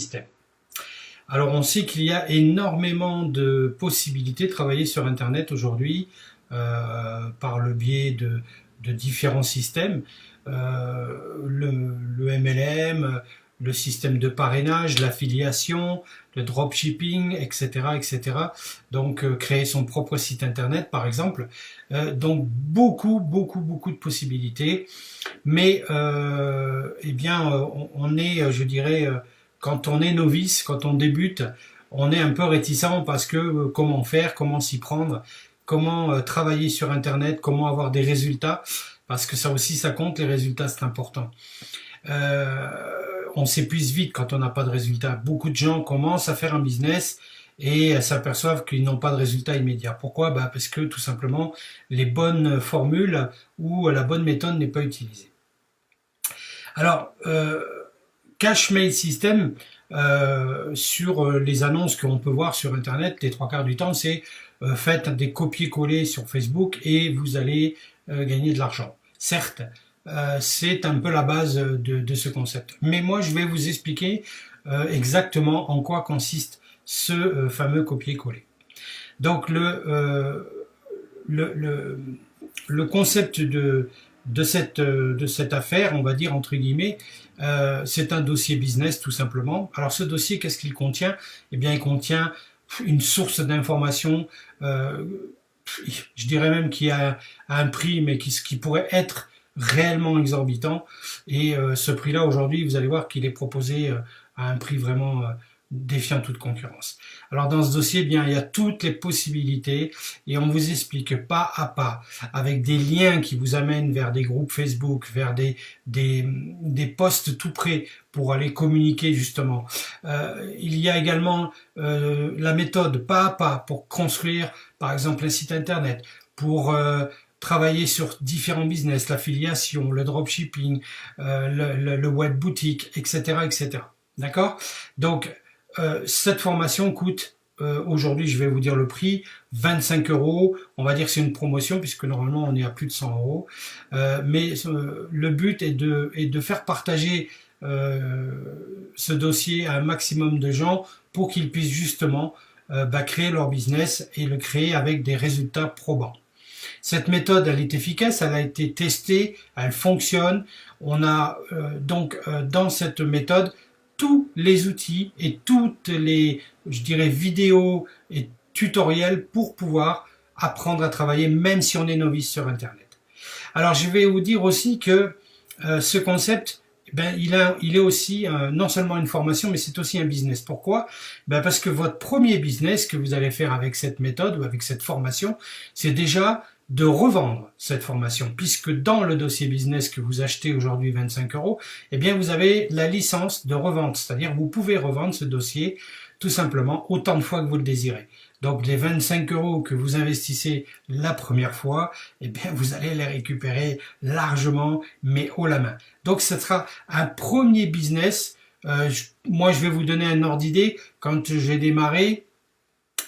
System. Alors on sait qu'il y a énormément de possibilités de travailler sur Internet aujourd'hui par le biais de différents systèmes. Le MLM, le système de parrainage, l'affiliation, le dropshipping, etc., etc. Donc créer son propre site internet par exemple. Donc beaucoup de possibilités. Mais eh bien on est, je dirais, quand on est novice, quand on débute, on est un peu réticent parce que comment faire, comment s'y prendre, comment travailler sur internet, comment avoir des résultats, parce que ça aussi ça compte, les résultats c'est important. On s'épuise vite quand on n'a pas de résultats. Beaucoup de gens commencent à faire un business et s'aperçoivent qu'ils n'ont pas de résultats immédiats. Pourquoi? Parce que tout simplement les bonnes formules ou la bonne méthode n'est pas utilisée. Alors, Cash Mail System, sur les annonces qu'on peut voir sur internet, les 3 quarts du temps, c'est faites des copier-coller sur Facebook et vous allez gagner de l'argent. Certes, c'est un peu la base de ce concept. Mais moi, je vais vous expliquer exactement en quoi consiste ce fameux copier-coller. Donc, le concept de cette affaire, on va dire entre guillemets, c'est un dossier business tout simplement. Alors ce dossier, qu'est-ce qu'il contient? Eh bien, il contient une source d'information, je dirais même qui a un prix, mais qui pourrait être réellement exorbitant. Et ce prix-là, aujourd'hui, vous allez voir qu'il est proposé à un prix vraiment défiant toute concurrence. Alors dans ce dossier, eh bien, il y a toutes les possibilités et on vous explique pas à pas, avec des liens qui vous amènent vers des groupes Facebook, vers des posts tout prêts pour aller communiquer justement. Il y a également la méthode pas à pas pour construire par exemple un site internet, pour travailler sur différents business, l'affiliation, le dropshipping, le web boutique, etc., etc. D'accord? Donc cette formation coûte, aujourd'hui je vais vous dire le prix, 25 €. On va dire que c'est une promotion puisque normalement on est à plus de 100 €. Mais le but est de faire partager ce dossier à un maximum de gens pour qu'ils puissent justement créer leur business et le créer avec des résultats probants. Cette méthode, elle est efficace, elle a été testée, elle fonctionne. On a donc dans cette méthode tous les outils et toutes les, je dirais, vidéos et tutoriels pour pouvoir apprendre à travailler même si on est novice sur Internet. Alors je vais vous dire aussi que ce concept, il est aussi non seulement une formation, mais c'est aussi un business. Pourquoi? Parce que votre premier business que vous allez faire avec cette méthode ou avec cette formation, c'est déjà de revendre cette formation, puisque dans le dossier business que vous achetez aujourd'hui 25 €, eh bien vous avez la licence de revente, c'est-à-dire vous pouvez revendre ce dossier tout simplement autant de fois que vous le désirez. Donc les 25 € que vous investissez la première fois, eh bien vous allez les récupérer largement, mais haut la main. Donc ce sera un premier business. Moi je vais vous donner un ordre d'idée. Quand j'ai démarré,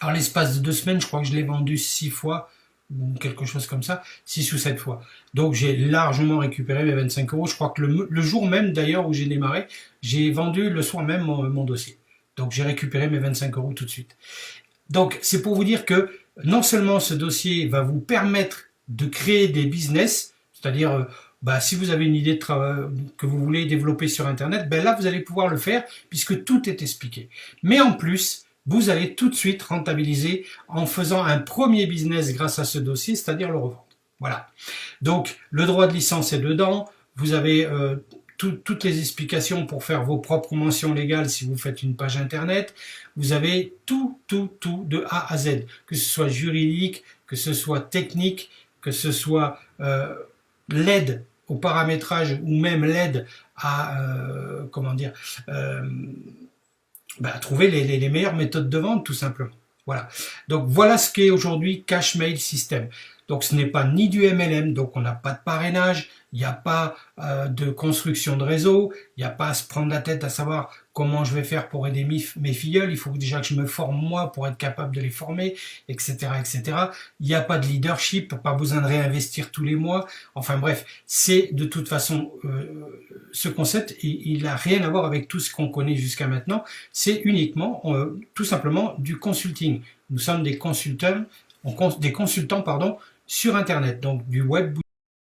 en l'espace de 2 semaines, je crois que je l'ai vendu 6 fois, ou quelque chose comme ça, 6 ou 7 fois. Donc j'ai largement récupéré mes 25 €. Je crois que le jour même d'ailleurs où j'ai démarré, j'ai vendu le soir même mon dossier. Donc j'ai récupéré mes 25 € tout de suite. Donc c'est pour vous dire que non seulement ce dossier va vous permettre de créer des business, c'est-à-dire si vous avez une idée de travail que vous voulez développer sur Internet, là vous allez pouvoir le faire puisque tout est expliqué. Mais en plus, vous allez tout de suite rentabiliser en faisant un premier business grâce à ce dossier, c'est-à-dire le revendre. Voilà. Donc, le droit de licence est dedans. Vous avez toutes les explications pour faire vos propres mentions légales si vous faites une page Internet. Vous avez tout de A à Z, que ce soit juridique, que ce soit technique, que ce soit l'aide au paramétrage ou même l'aide à, trouver les meilleures méthodes de vente tout simplement. Voilà. Donc voilà ce qu'est aujourd'hui Cash Mail System. Donc ce n'est pas ni du MLM, donc on n'a pas de parrainage, il n'y a pas de construction de réseau, il n'y a pas à se prendre la tête à savoir comment je vais faire pour aider mes filleuls, il faut déjà que je me forme moi pour être capable de les former, etc., etc. Il n'y a pas de leadership, pas besoin de réinvestir tous les mois. Enfin bref, c'est de toute façon, ce concept, il n'a rien à voir avec tout ce qu'on connaît jusqu'à maintenant. C'est uniquement, tout simplement, du consulting. Nous sommes des consultants, pardon, sur Internet, donc du web.